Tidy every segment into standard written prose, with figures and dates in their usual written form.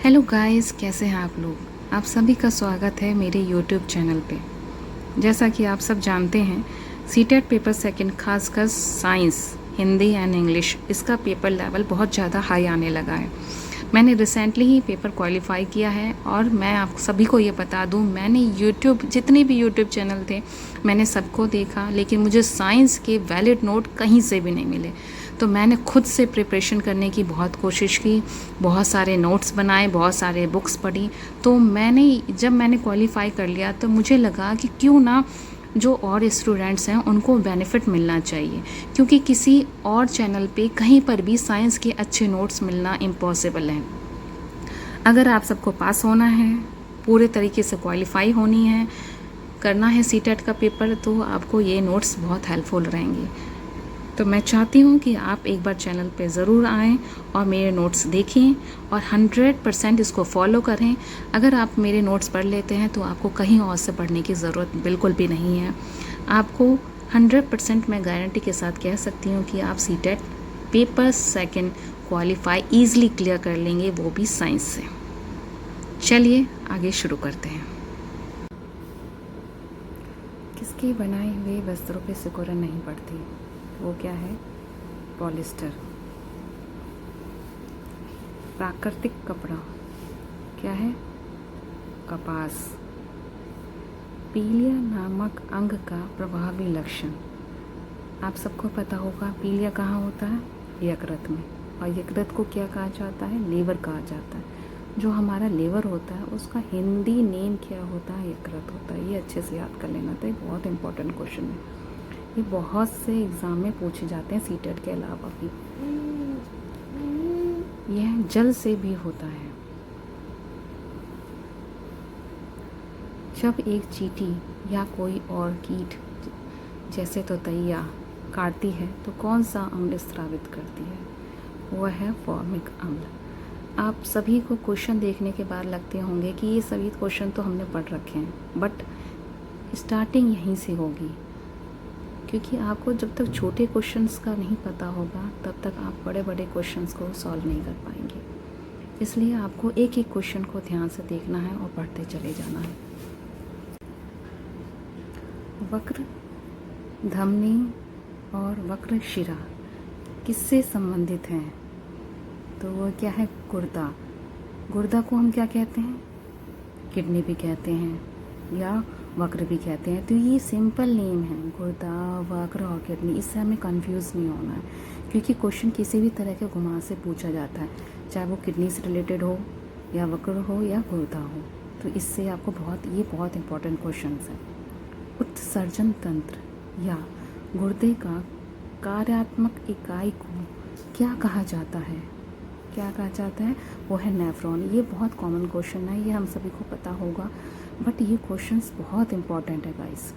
Hello guys, कैसे हैं आप लोग। आप सभी का स्वागत है मेरे यूट्यूब चैनल पे। जैसा कि आप सब जानते हैं, सीटेट पेपर सेकंड खासकर साइंस, हिंदी एंड इंग्लिश, इसका पेपर लेवल बहुत ज़्यादा हाई आने लगा है। मैंने रिसेंटली ही पेपर क्वालिफाई किया है और मैं आप सभी को ये बता दूं, मैंने यूट्यूब जितने भी यूट्यूब चैनल थे मैंने सबको देखा, लेकिन मुझे साइंस के वैलिड नोट कहीं से भी नहीं मिले। तो मैंने खुद से प्रिपरेशन करने की बहुत कोशिश की, बहुत सारे नोट्स बनाए, बहुत सारे बुक्स पढ़ी। तो जब मैंने क्वालिफाई कर लिया तो मुझे लगा कि क्यों ना जो और स्टूडेंट्स हैं उनको बेनिफिट मिलना चाहिए, क्योंकि किसी और चैनल पे कहीं पर भी साइंस के अच्छे नोट्स मिलना इम्पॉसिबल है। अगर आप सबको पास होना है, पूरे तरीके से क्वालिफाई होनी है, करना है सीटेट का पेपर, तो आपको ये नोट्स बहुत हेल्पफुल रहेंगे। तो मैं चाहती हूँ कि आप एक बार चैनल पे ज़रूर आएँ और मेरे नोट्स देखें और 100% इसको फॉलो करें। अगर आप मेरे नोट्स पढ़ लेते हैं तो आपको कहीं और से पढ़ने की ज़रूरत बिल्कुल भी नहीं है। आपको 100% मैं गारंटी के साथ कह सकती हूँ कि आप CTET paper second qualify easily clear कर लेंगे, वो भी साइंस से। चलिए आगे शुरू करते हैं। किसके बनाए हुए वस्त्रों पे सिकुड़न नहीं पड़ती? वो क्या है? पॉलिस्टर। प्राकृतिक कपड़ा क्या है? कपास। पीलिया नामक अंग का प्रभावी लक्षण, आप सबको पता होगा, पीलिया कहाँ होता है? यकृत में। और यकृत को क्या कहा जाता है? लीवर कहा जाता है। जो हमारा लीवर होता है उसका हिंदी नेम क्या होता है? यकृत होता है। ये अच्छे से याद कर लेना था, ये बहुत इंपॉर्टेंट क्वेश्चन है। ये बहुत से एग्ज़ाम में पूछे जाते हैं सीटेट के अलावा भी। यह जल से भी होता है। जब एक चींटी या कोई और कीट जैसे तोतैया काटती है तो कौन सा अम्ल स्रावित करती है? वह है फॉर्मिक अम्ल। आप सभी को क्वेश्चन देखने के बाद लगते होंगे कि ये सभी क्वेश्चन तो हमने पढ़ रखे हैं, बट स्टार्टिंग यहीं से होगी, क्योंकि आपको जब तक छोटे क्वेश्चंस का नहीं पता होगा तब तक आप बड़े बड़े क्वेश्चंस को सॉल्व नहीं कर पाएंगे। इसलिए आपको एक एक क्वेश्चन को ध्यान से देखना है और पढ़ते चले जाना है। वक्र धमनी और वक्र शिरा किससे संबंधित हैं? तो वो क्या है? गुर्दा। गुर्दा को हम क्या कहते हैं? किडनी भी कहते हैं या वक्र भी कहते हैं। तो ये सिंपल नेम है, गुर्दा, वक्र और किडनी। इससे हमें कंफ्यूज नहीं होना है, क्योंकि क्वेश्चन किसी भी तरह के घुमा से पूछा जाता है, चाहे वो किडनी से रिलेटेड हो या वक्र हो या गुर्दा हो। तो इससे आपको बहुत इंपॉर्टेंट क्वेश्चन है। उत्सर्जन तंत्र या गुर्दे का कार्यात्मक इकाई को क्या कहा जाता है? क्या कहा जाता है? वो है नेफ्रॉन। ये बहुत कॉमन क्वेश्चन है, ये हम सभी को पता होगा, बट ये क्वेश्चंस बहुत इंपॉर्टेंट है गाइस।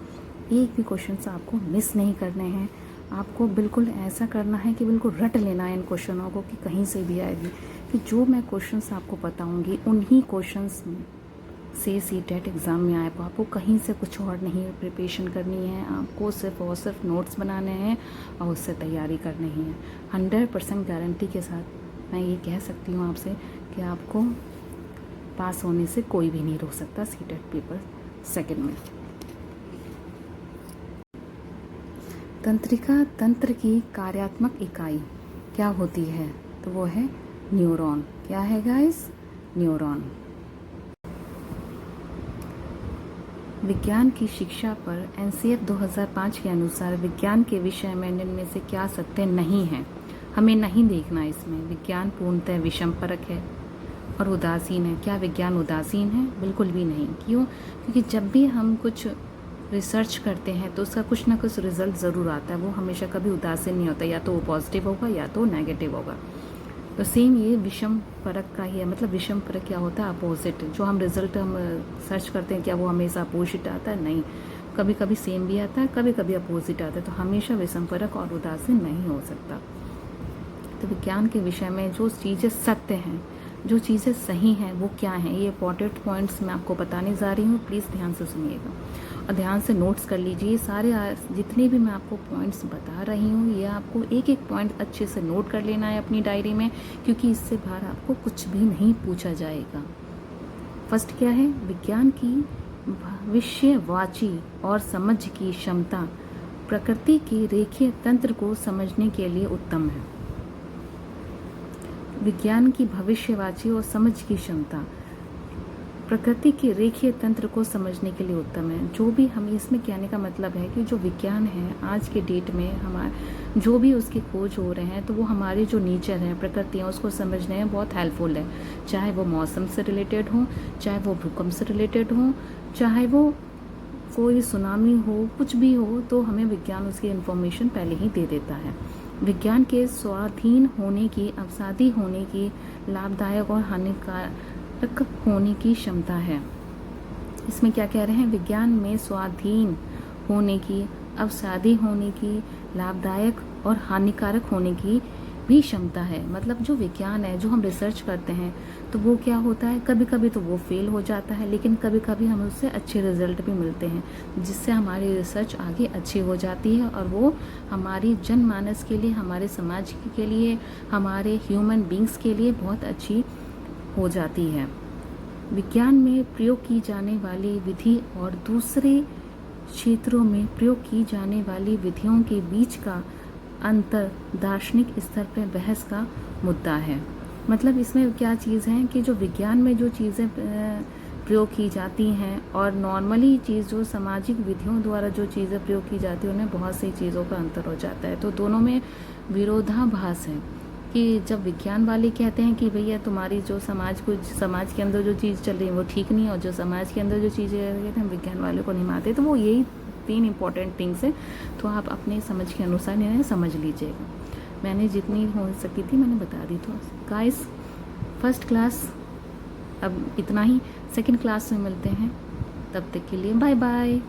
एक भी क्वेश्चंस आपको मिस नहीं करने हैं। आपको बिल्कुल ऐसा करना है कि बिल्कुल रट लेना है इन क्वेश्चनों को, कि कहीं से भी आएगी, कि जो मैं क्वेश्चंस आपको बताऊंगी उन्हीं क्वेश्चंस से सीटेट एग्ज़ाम में आए। आपको कहीं से कुछ और नहीं प्रिपरेशन करनी है, आपको सिर्फ और सिर्फ नोट्स बनाने हैं और उससे तैयारी करनी है। 100% गारंटी के साथ मैं ये कह सकती हूँ आपसे कि आपको पास होने से कोई भी नहीं रोक सकता सीटेट पेपर सेकंड में। तंत्रिका तंत्र की कार्यात्मक इकाई क्या होती है? तो वो है न्यूरॉन। क्या है गाइस? न्यूरॉन। विज्ञान की शिक्षा पर एनसीएफ 2005 के अनुसार विज्ञान के विषय में इनमें से क्या सत्य नहीं है? हमें नहीं देखना इसमें। विज्ञान पूर्णतः विषमपरक है और उदासीन है। क्या विज्ञान उदासीन है? बिल्कुल भी नहीं। क्यों? क्योंकि जब भी हम कुछ रिसर्च करते हैं तो उसका कुछ ना कुछ रिजल्ट ज़रूर आता है। वो हमेशा कभी उदासीन नहीं होता, या तो वो पॉजिटिव होगा या तो नेगेटिव होगा। तो सेम ये विषम परक का ही है। मतलब विषम परक क्या होता है? अपोजिट। जो हम रिजल्ट हम सर्च करते हैं क्या वो हमेशा अपोजिट आता है? नहीं, कभी कभी सेम भी आता है, कभी कभी अपोजिट आता है। तो हमेशा विषम परक और उदासीन नहीं हो सकता। तो विज्ञान के विषय में जो चीज़ें सत्य हैं जो चीज़ें सही हैं वो क्या हैं, ये इंपॉर्टेंट पॉइंट्स मैं आपको बताने जा रही हूँ। प्लीज़ ध्यान से सुनिएगा और ध्यान से नोट्स कर लीजिए। सारे जितने भी मैं आपको पॉइंट्स बता रही हूँ ये आपको एक एक पॉइंट अच्छे से नोट कर लेना है अपनी डायरी में, क्योंकि इससे बाहर आपको कुछ भी नहीं पूछा जाएगा। फर्स्ट क्या है, विज्ञान की भविष्यवाची और समझ की क्षमता प्रकृति के रेखीय तंत्र को समझने के लिए उत्तम है। विज्ञान की भविष्यवाची और समझ की क्षमता प्रकृति के रेखीय तंत्र को समझने के लिए उत्तम है। जो भी हम इसमें कहने का मतलब है कि जो विज्ञान है आज के डेट में हमारे जो भी उसके खोज हो रहे हैं तो वो हमारे जो नेचर है, प्रकृति है, उसको समझने में बहुत हेल्पफुल है। चाहे वो मौसम से रिलेटेड हो, चाहे वो भूकंप से रिलेटेड हो, चाहे वो कोई सुनामी हो, कुछ भी हो, तो हमें विज्ञान उसकी इन्फॉर्मेशन पहले ही दे देता है। विज्ञान के स्वाधीन होने की, अवसादी होने की, लाभदायक और हानिकारक होने की क्षमता है। इसमें क्या कह रहे हैं, विज्ञान में स्वाधीन होने की, अवसादी होने की, लाभदायक और हानिकारक होने की भी क्षमता है। मतलब जो विज्ञान है, जो हम रिसर्च करते हैं, तो वो क्या होता है, कभी कभी तो वो फेल हो जाता है, लेकिन कभी कभी हमें उससे अच्छे रिजल्ट भी मिलते हैं, जिससे हमारी रिसर्च आगे अच्छी हो जाती है और वो हमारी जनमानस के लिए, हमारे समाज के लिए, हमारे ह्यूमन बींग्स के लिए बहुत अच्छी हो जाती है। विज्ञान में प्रयोग की जाने वाली विधि और दूसरे क्षेत्रों में प्रयोग की जाने वाली विधियों के बीच का अंतर दार्शनिक स्तर पर बहस का मुद्दा है। मतलब इसमें क्या चीज़ है कि जो विज्ञान में जो चीज़ें प्रयोग की जाती हैं और नॉर्मली चीज़ जो सामाजिक विधियों द्वारा जो चीज़ें प्रयोग की जाती हैं उनमें बहुत सी चीज़ों का अंतर हो जाता है। तो दोनों में विरोधाभास है कि जब विज्ञान वाले कहते हैं कि भैया तुम्हारी जो समाज के अंदर जो चीज़ चल रही है वो ठीक नहीं है, और जो समाज के अंदर जो चीज़ें कहते हैं विज्ञान वाले को नहीं मानते, तो वो यही 3 इंपॉर्टेंट थिंग्स है। तो आप अपने समझ के अनुसार इन्हें समझ लीजिएगा। मैंने जितनी हो सकती थी मैंने बता दी। तो गाइस, फर्स्ट क्लास अब इतना ही, सेकंड क्लास में मिलते हैं, तब तक के लिए बाय बाय।